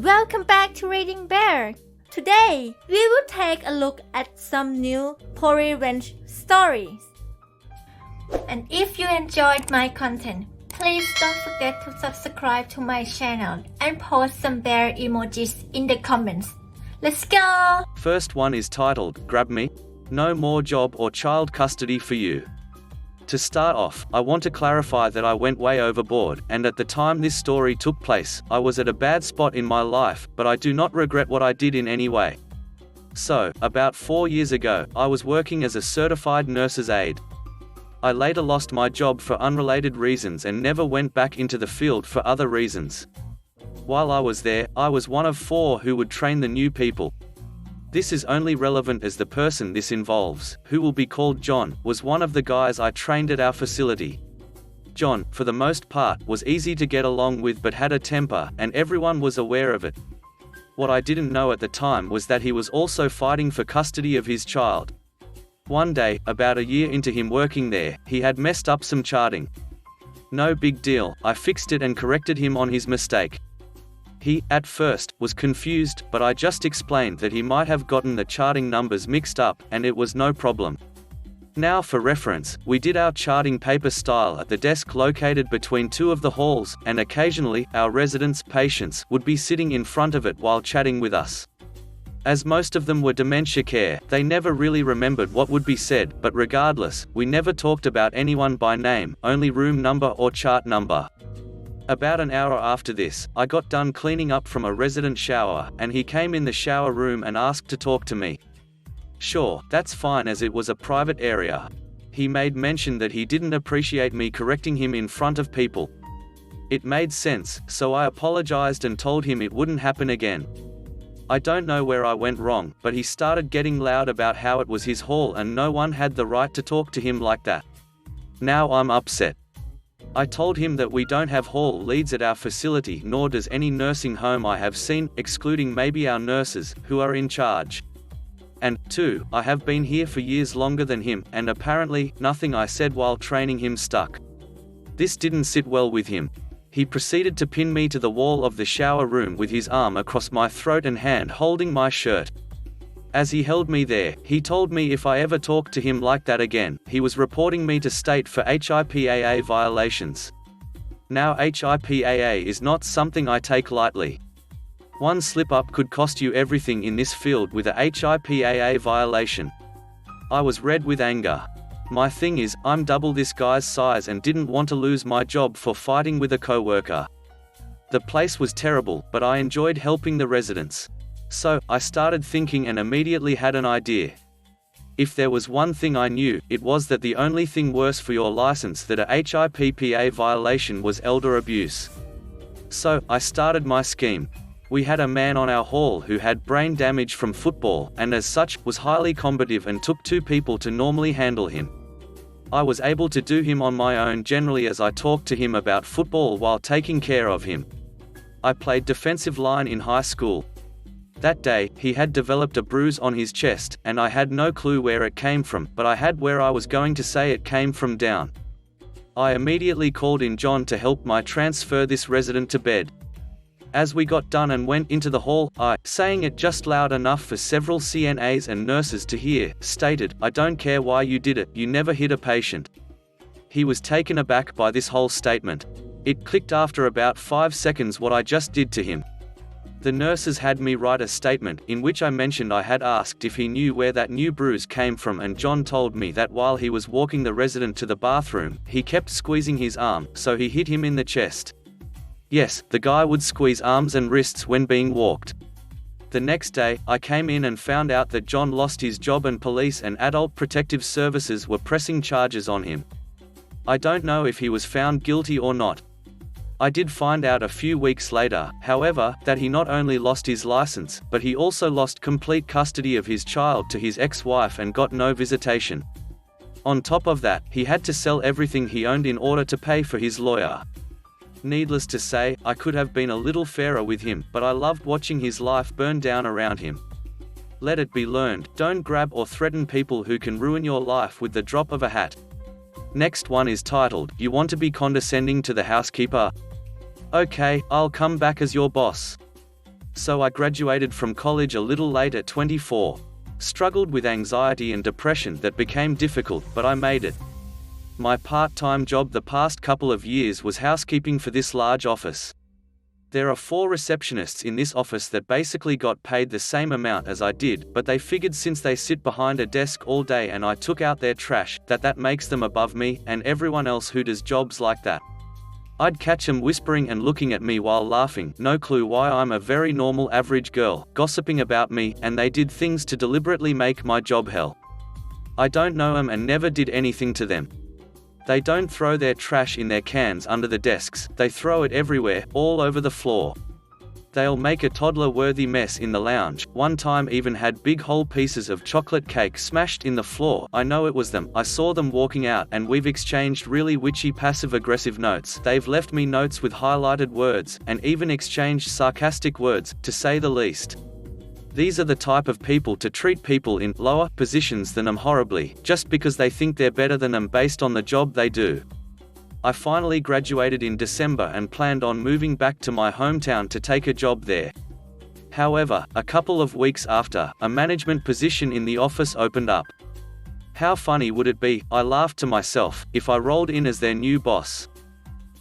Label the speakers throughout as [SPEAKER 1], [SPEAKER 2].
[SPEAKER 1] Welcome back to Reading Bear. Today, we will take a look at some new revenge stories. And if you enjoyed my content, please don't forget to subscribe to my channel and post some bear emojis in the comments. Let's go!
[SPEAKER 2] First one is titled, Grab Me. No more job or child custody for you. To start off, I want to clarify that I went way overboard, and at the time this story took place, I was at a bad spot in my life, but I do not regret what I did in any way. So, about 4 years ago, I was working as a certified nurse's aide. I later lost my job for unrelated reasons and never went back into the field for other reasons. While I was there, I was one of 4 who would train the new people. This is only relevant as the person this involves, who will be called John, was one of the guys I trained at our facility. John, for the most part, was easy to get along with but had a temper, and everyone was aware of it. What I didn't know at the time was that he was also fighting for custody of his child. One day, about a year into him working there, he had messed up some charting. No big deal, I fixed it and corrected him on his mistake. He, at first, was confused, but I just explained that he might have gotten the charting numbers mixed up, and it was no problem. Now for reference, we did our charting paper style at the desk located between 2 of the halls, and occasionally, our residents' patients would be sitting in front of it while chatting with us. As most of them were dementia care, they never really remembered what would be said, but regardless, we never talked about anyone by name, only room number or chart number. About an hour after this, I got done cleaning up from a resident shower, and he came in the shower room and asked to talk to me. Sure, that's fine as it was a private area. He made mention that he didn't appreciate me correcting him in front of people. It made sense, so I apologized and told him it wouldn't happen again. I don't know where I went wrong, but he started getting loud about how it was his hall and no one had the right to talk to him like that. Now I'm upset. I told him that we don't have hall leads at our facility, nor does any nursing home I have seen, excluding maybe our nurses, who are in charge. And, 2, I have been here for years longer than him, and apparently, nothing I said while training him stuck. This didn't sit well with him. He proceeded to pin me to the wall of the shower room with his arm across my throat and hand holding my shirt. As he held me there, he told me if I ever talked to him like that again, he was reporting me to state for HIPAA violations. Now HIPAA is not something I take lightly. One slip-up could cost you everything in this field with a HIPAA violation. I was red with anger. My thing is, I'm double this guy's size and didn't want to lose my job for fighting with a coworker. The place was terrible, but I enjoyed helping the residents. So, I started thinking and immediately had an idea. If there was one thing I knew, it was that the only thing worse for your license than a HIPAA violation was elder abuse. So, I started my scheme. We had a man on our hall who had brain damage from football, and as such, was highly combative and took 2 people to normally handle him. I was able to do him on my own generally as I talked to him about football while taking care of him. I played defensive line in high school. That day, he had developed a bruise on his chest, and I had no clue where it came from, but I had where I was going to say it came from down. I immediately called in John to help me transfer this resident to bed. As we got done and went into the hall, I, saying it just loud enough for several CNAs and nurses to hear, stated, "I don't care why you did it, you never hit a patient." He was taken aback by this whole statement. It clicked after about 5 seconds what I just did to him. The nurses had me write a statement, in which I mentioned I had asked if he knew where that new bruise came from, and John told me that while he was walking the resident to the bathroom, he kept squeezing his arm, so he hit him in the chest. Yes, the guy would squeeze arms and wrists when being walked. The next day, I came in and found out that John lost his job and police and adult protective services were pressing charges on him. I don't know if he was found guilty or not. I did find out a few weeks later, however, that he not only lost his license, but he also lost complete custody of his child to his ex-wife and got no visitation. On top of that, he had to sell everything he owned in order to pay for his lawyer. Needless to say, I could have been a little fairer with him, but I loved watching his life burn down around him. Let it be learned, don't grab or threaten people who can ruin your life with the drop of a hat. Next one is titled, You Want to Be Condescending to the Housekeeper? Okay, I'll come back as your boss. So I graduated from college a little late at 24. Struggled with anxiety and depression that became difficult, but I made it. My part-time job the past couple of years was housekeeping for this large office. There are 4 receptionists in this office that basically got paid the same amount as I did, but they figured since they sit behind a desk all day and I took out their trash, that makes them above me, and everyone else who does jobs like that. I'd catch them whispering and looking at me while laughing, no clue why I'm a very normal average girl, gossiping about me, and they did things to deliberately make my job hell. I don't know them and never did anything to them. They don't throw their trash in their cans under the desks, they throw it everywhere, all over the floor. They'll make a toddler-worthy mess in the lounge, one time even had big whole pieces of chocolate cake smashed in the floor. I know it was them, I saw them walking out and we've exchanged really witchy passive-aggressive notes. They've left me notes with highlighted words, and even exchanged sarcastic words, to say the least. These are the type of people to treat people in lower positions than them horribly, just because they think they're better than them based on the job they do. I finally graduated in December and planned on moving back to my hometown to take a job there. However, a couple of weeks after, a management position in the office opened up. How funny would it be, I laughed to myself, if I rolled in as their new boss.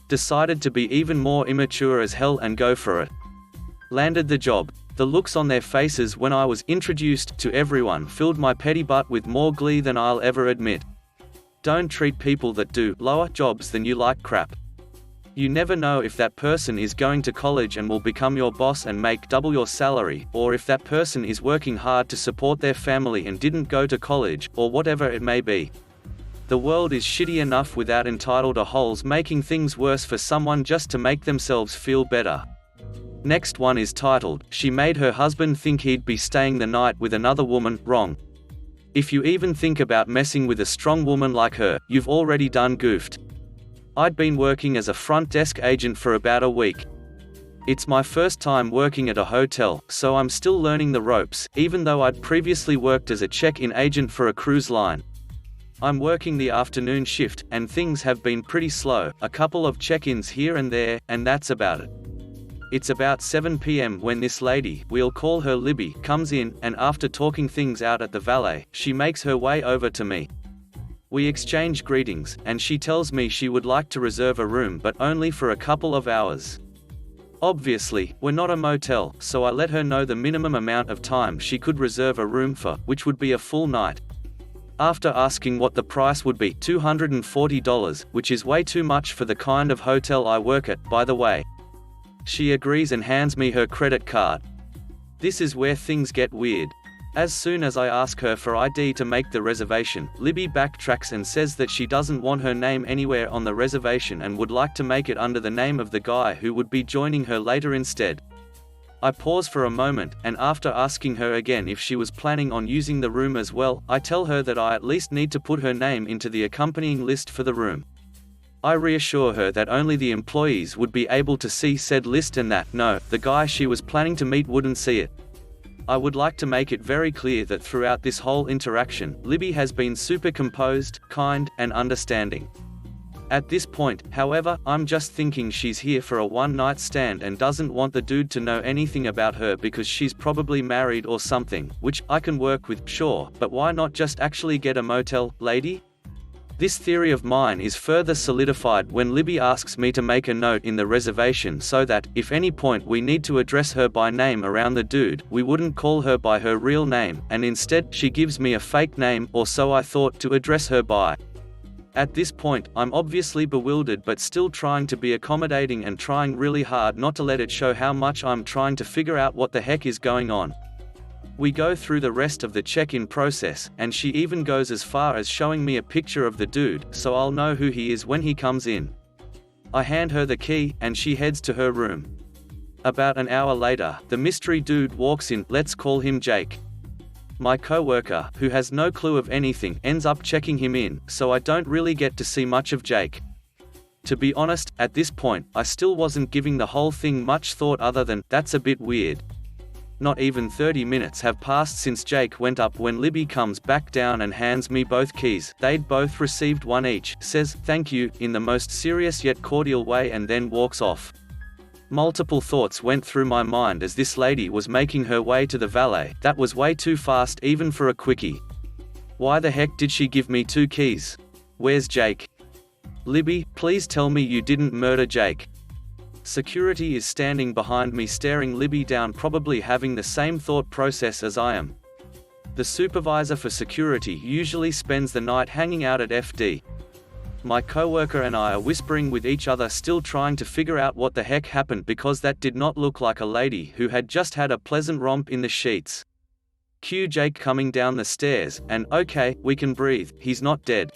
[SPEAKER 2] Decided to be even more immature as hell and go for it. Landed the job. The looks on their faces when I was introduced to everyone filled my petty butt with more glee than I'll ever admit. Don't treat people that do lower jobs than you like crap. You never know if that person is going to college and will become your boss and make double your salary, or if that person is working hard to support their family and didn't go to college, or whatever it may be. The world is shitty enough without entitled a-holes making things worse for someone just to make themselves feel better. Next one is titled, "She Made Her Husband Think He'd Be Staying the Night with Another Woman." Wrong. If you even think about messing with a strong woman like her, you've already done goofed. I'd been working as a front desk agent for about a week. It's my first time working at a hotel, so I'm still learning the ropes, even though I'd previously worked as a check-in agent for a cruise line. I'm working the afternoon shift, and things have been pretty slow, a couple of check-ins here and there, and that's about it. It's about 7 p.m. when this lady, we'll call her Libby, comes in, and after talking things out at the valet, she makes her way over to me. We exchange greetings, and she tells me she would like to reserve a room but only for a couple of hours. Obviously, we're not a motel, so I let her know the minimum amount of time she could reserve a room for, which would be a full night. After asking what the price would be, $240, which is way too much for the kind of hotel I work at, by the way. She agrees and hands me her credit card. This is where things get weird. As soon as I ask her for ID to make the reservation, Libby backtracks and says that she doesn't want her name anywhere on the reservation and would like to make it under the name of the guy who would be joining her later instead. I pause for a moment, and after asking her again if she was planning on using the room as well, I tell her that I at least need to put her name into the accompanying list for the room. I reassure her that only the employees would be able to see said list and that, no, the guy she was planning to meet wouldn't see it. I would like to make it very clear that throughout this whole interaction, Libby has been super composed, kind, and understanding. At this point, however, I'm just thinking she's here for a one-night stand and doesn't want the dude to know anything about her because she's probably married or something, which I can work with, sure, but why not just actually get a motel, lady? This theory of mine is further solidified when Libby asks me to make a note in the reservation so that, if any point we need to address her by name around the dude, we wouldn't call her by her real name, and instead, she gives me a fake name, or so I thought, to address her by. At this point, I'm obviously bewildered but still trying to be accommodating and trying really hard not to let it show how much I'm trying to figure out what the heck is going on. We go through the rest of the check-in process, and she even goes as far as showing me a picture of the dude, so I'll know who he is when he comes in. I hand her the key, and she heads to her room. About an hour later, the mystery dude walks in, let's call him Jake. My coworker, who has no clue of anything, ends up checking him in, so I don't really get to see much of Jake. To be honest, at this point, I still wasn't giving the whole thing much thought other than, that's a bit weird. Not even 30 minutes have passed since Jake went up when Libby comes back down and hands me both keys. They'd both received one each, says, "Thank you," in the most serious yet cordial way and then walks off. Multiple thoughts went through my mind as this lady was making her way to the valet. That was way too fast even for a quickie. Why the heck did she give me 2 keys? Where's Jake? Libby, please tell me you didn't murder Jake. Security is standing behind me staring Libby down, probably having the same thought process as I am. The supervisor for security usually spends the night hanging out at FD. My coworker and I are whispering with each other, still trying to figure out what the heck happened, because that did not look like a lady who had just had a pleasant romp in the sheets. Cue Jake coming down the stairs, and okay, we can breathe, he's not dead.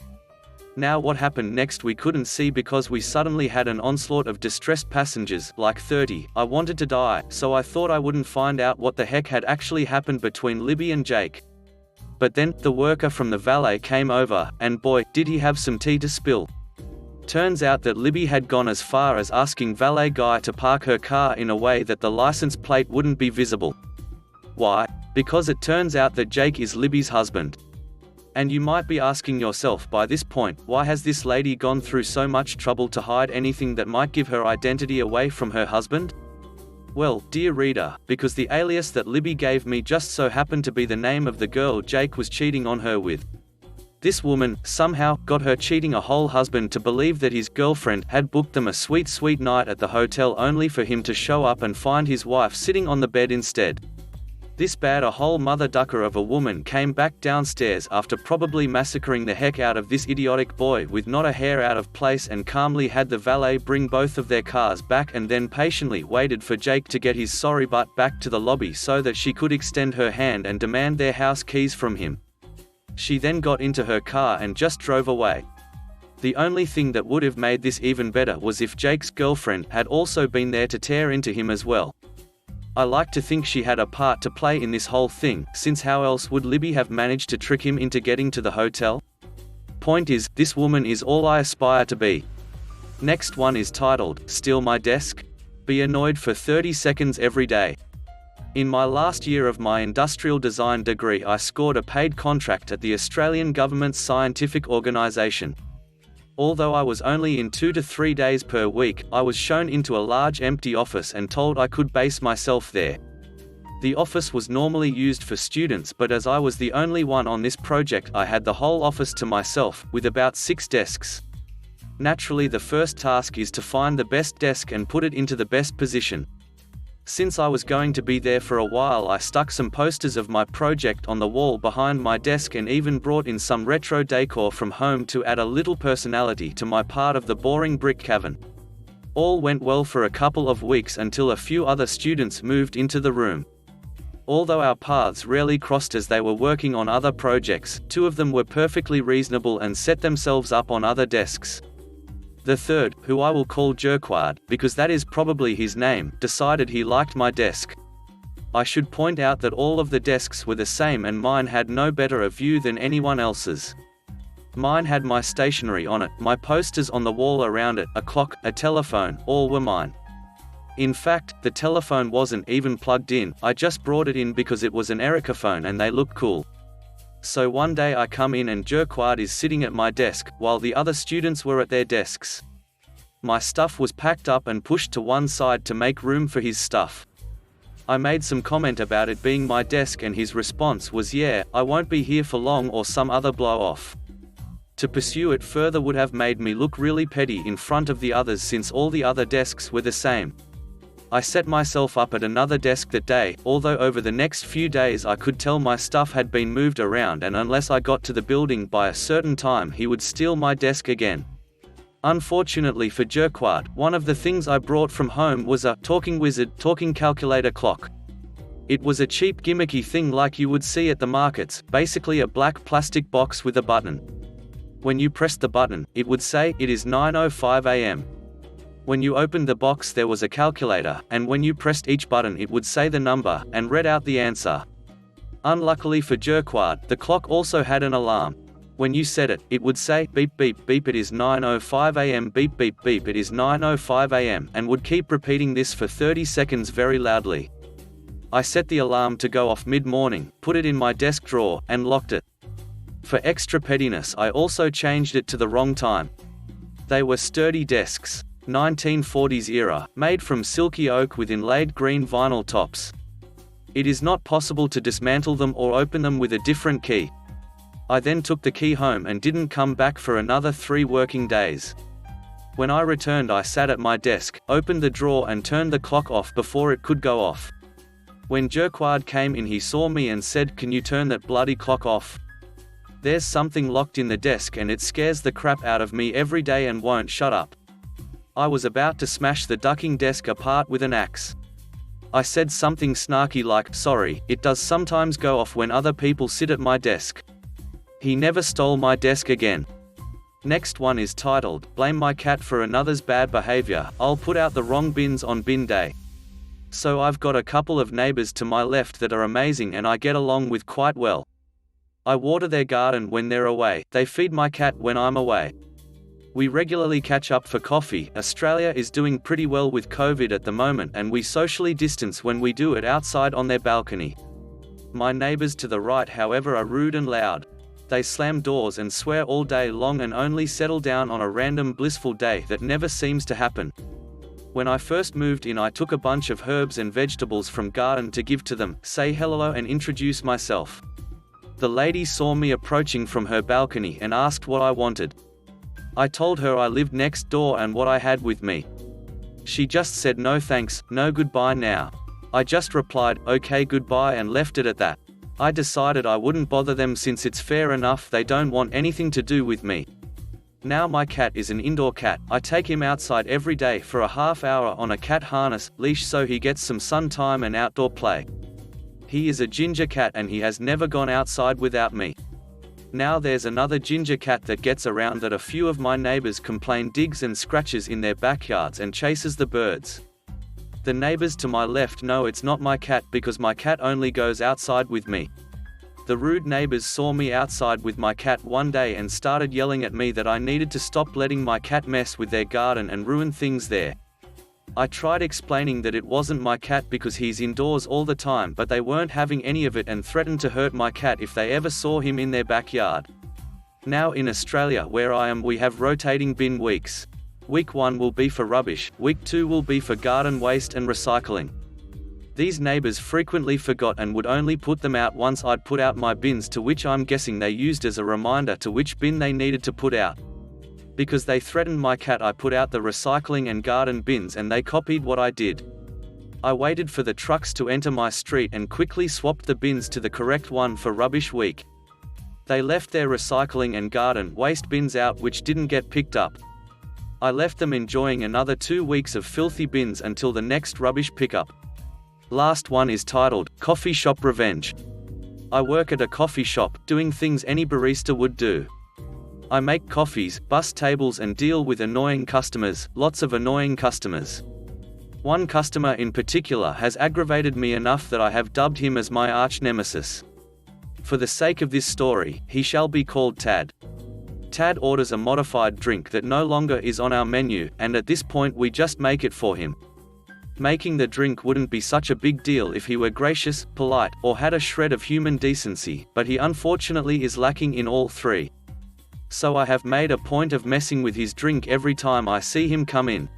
[SPEAKER 2] Now what happened next we couldn't see because we suddenly had an onslaught of distressed passengers, like 30. I wanted to die, so I thought I wouldn't find out what the heck had actually happened between Libby and Jake. But then, the worker from the valet came over, and boy, did he have some tea to spill. Turns out that Libby had gone as far as asking valet guy to park her car in a way that the license plate wouldn't be visible. Why? Because it turns out that Jake is Libby's husband. And you might be asking yourself by this point, why has this lady gone through so much trouble to hide anything that might give her identity away from her husband? Well, dear reader, because the alias that Libby gave me just so happened to be the name of the girl Jake was cheating on her with. This woman, somehow, got her cheating a whole husband to believe that his girlfriend had booked them a sweet night at the hotel, only for him to show up and find his wife sitting on the bed instead. This bad a whole mother ducker of a woman came back downstairs after probably massacring the heck out of this idiotic boy with not a hair out of place, and calmly had the valet bring both of their cars back, and then patiently waited for Jake to get his sorry butt back to the lobby so that she could extend her hand and demand their house keys from him. She then got into her car and just drove away. The only thing that would have made this even better was if Jake's girlfriend had also been there to tear into him as well. I like to think she had a part to play in this whole thing, since how else would Libby have managed to trick him into getting to the hotel? Point is, this woman is all I aspire to be. Next one is titled, Steal My Desk? Be annoyed for 30 seconds every day. In my last year of my industrial design degree, I scored a paid contract at the Australian government's scientific organisation. Although I was only in 2 to 3 days per week, I was shown into a large empty office and told I could base myself there. The office was normally used for students, but as I was the only one on this project, I had the whole office to myself, with about 6 desks. Naturally, the first task is to find the best desk and put it into the best position. Since I was going to be there for a while, I stuck some posters of my project on the wall behind my desk and even brought in some retro decor from home to add a little personality to my part of the boring brick cavern. All went well for a couple of weeks until a few other students moved into the room. Although our paths rarely crossed as they were working on other projects, 2 of them were perfectly reasonable and set themselves up on other desks. The third, who I will call Jerkward, because that is probably his name, decided he liked my desk. I should point out that all of the desks were the same and mine had no better a view than anyone else's. Mine had my stationery on it, my posters on the wall around it, a clock, a telephone, all were mine. In fact, the telephone wasn't even plugged in, I just brought it in because it was an Erica phone and they looked cool. So one day I come in and Jerkward is sitting at my desk, while the other students were at their desks. My stuff was packed up and pushed to one side to make room for his stuff. I made some comment about it being my desk and his response was, "Yeah, I won't be here for long," or some other blow-off. To pursue it further would have made me look really petty in front of the others, since all the other desks were the same. I set myself up at another desk that day, although over the next few days I could tell my stuff had been moved around, and unless I got to the building by a certain time he would steal my desk again. Unfortunately for Jerkward, one of the things I brought from home was a talking wizard, talking calculator clock. It was a cheap gimmicky thing like you would see at the markets, basically a black plastic box with a button. When you pressed the button, it would say, "It is 9:05 AM. When you opened the box there was a calculator, and when you pressed each button it would say the number, and read out the answer. Unluckily for Jerkward, the clock also had an alarm. When you set it, it would say, "Beep beep beep, it is 9:05 AM, beep beep beep, it is 9:05 AM, and would keep repeating this for 30 seconds very loudly. I set the alarm to go off mid-morning, put it in my desk drawer, and locked it. For extra pettiness I also changed it to the wrong time. They were sturdy desks. 1940s era, made from silky oak with inlaid green vinyl tops. It is not possible to dismantle them or open them with a different key. I then took the key home and didn't come back for another 3 working days. When I returned, I sat at my desk, opened the drawer and turned the clock off before it could go off. When Jerkward came in, he saw me and said, "Can you turn that bloody clock off? There's something locked in the desk and it scares the crap out of me every day and won't shut up." I was about to smash the ducking desk apart with an axe. I said something snarky like, "Sorry, it does sometimes go off when other people sit at my desk." He never stole my desk again. Next one is titled, "Blame My Cat for Another's Bad Behavior, I'll Put Out the Wrong Bins on Bin Day." So I've got a couple of neighbors to my left that are amazing and I get along with quite well. I water their garden when they're away, they feed my cat when I'm away. We regularly catch up for coffee. Australia is doing pretty well with COVID at the moment and we socially distance when we do it outside on their balcony. My neighbors to the right, however, are rude and loud. They slam doors and swear all day long and only settle down on a random blissful day that never seems to happen. When I first moved in, I took a bunch of herbs and vegetables from garden to give to them, say hello and introduce myself. The lady saw me approaching from her balcony and asked what I wanted. I told her I lived next door and what I had with me. She just said no thanks, no goodbye now. I just replied, "Okay, goodbye," and left it at that. I decided I wouldn't bother them since it's fair enough they don't want anything to do with me. Now my cat is an indoor cat. I take him outside every day for a half hour on a cat harness leash so he gets some sun time and outdoor play. He is a ginger cat and he has never gone outside without me. Now there's another ginger cat that gets around that a few of my neighbors complain digs and scratches in their backyards and chases the birds. The neighbors to my left know it's not my cat because my cat only goes outside with me. The rude neighbors saw me outside with my cat one day and started yelling at me that I needed to stop letting my cat mess with their garden and ruin things there. I tried explaining that it wasn't my cat because he's indoors all the time, but they weren't having any of it and threatened to hurt my cat if they ever saw him in their backyard. Now in Australia where I am, we have rotating bin weeks. Week 1 will be for rubbish, week 2 will be for garden waste and recycling. These neighbors frequently forgot and would only put them out once I'd put out my bins, to which I'm guessing they used as a reminder to which bin they needed to put out. Because they threatened my cat, I put out the recycling and garden bins and they copied what I did. I waited for the trucks to enter my street and quickly swapped the bins to the correct one for rubbish week. They left their recycling and garden waste bins out, which didn't get picked up. I left them enjoying another 2 weeks of filthy bins until the next rubbish pickup. Last one is titled, Coffee Shop Revenge. I work at a coffee shop, doing things any barista would do. I make coffees, bus tables and deal with annoying customers, lots of annoying customers. One customer in particular has aggravated me enough that I have dubbed him as my arch nemesis. For the sake of this story, he shall be called Tad. Tad orders a modified drink that no longer is on our menu, and at this point we just make it for him. Making the drink wouldn't be such a big deal if he were gracious, polite, or had a shred of human decency, but he unfortunately is lacking in all three. So I have made a point of messing with his drink every time I see him come in.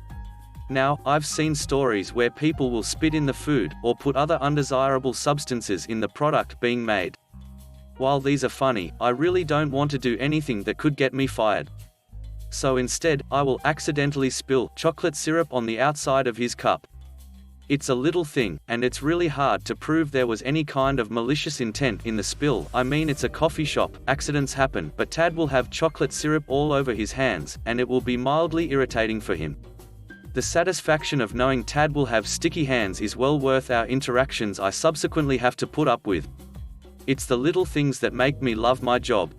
[SPEAKER 2] Now, I've seen stories where people will spit in the food, or put other undesirable substances in the product being made. While these are funny, I really don't want to do anything that could get me fired. So instead, I will accidentally spill chocolate syrup on the outside of his cup. It's a little thing, and it's really hard to prove there was any kind of malicious intent in the spill. I mean, it's a coffee shop, accidents happen, but Tad will have chocolate syrup all over his hands, and it will be mildly irritating for him. The satisfaction of knowing Tad will have sticky hands is well worth our interactions I subsequently have to put up with. It's the little things that make me love my job.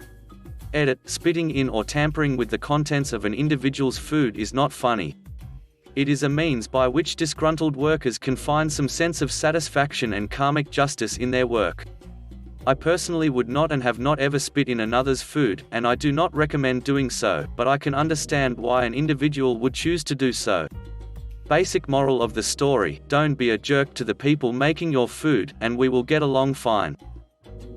[SPEAKER 2] Edit, spitting in or tampering with the contents of an individual's food is not funny. It is a means by which disgruntled workers can find some sense of satisfaction and karmic justice in their work. I personally would not and have not ever spit in another's food, and I do not recommend doing so, but I can understand why an individual would choose to do so. Basic moral of the story: don't be a jerk to the people making your food, and we will get along fine.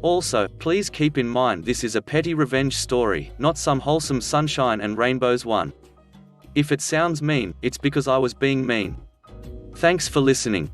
[SPEAKER 2] Also, please keep in mind this is a petty revenge story, not some wholesome sunshine and rainbows one. If it sounds mean, it's because I was being mean. Thanks for listening.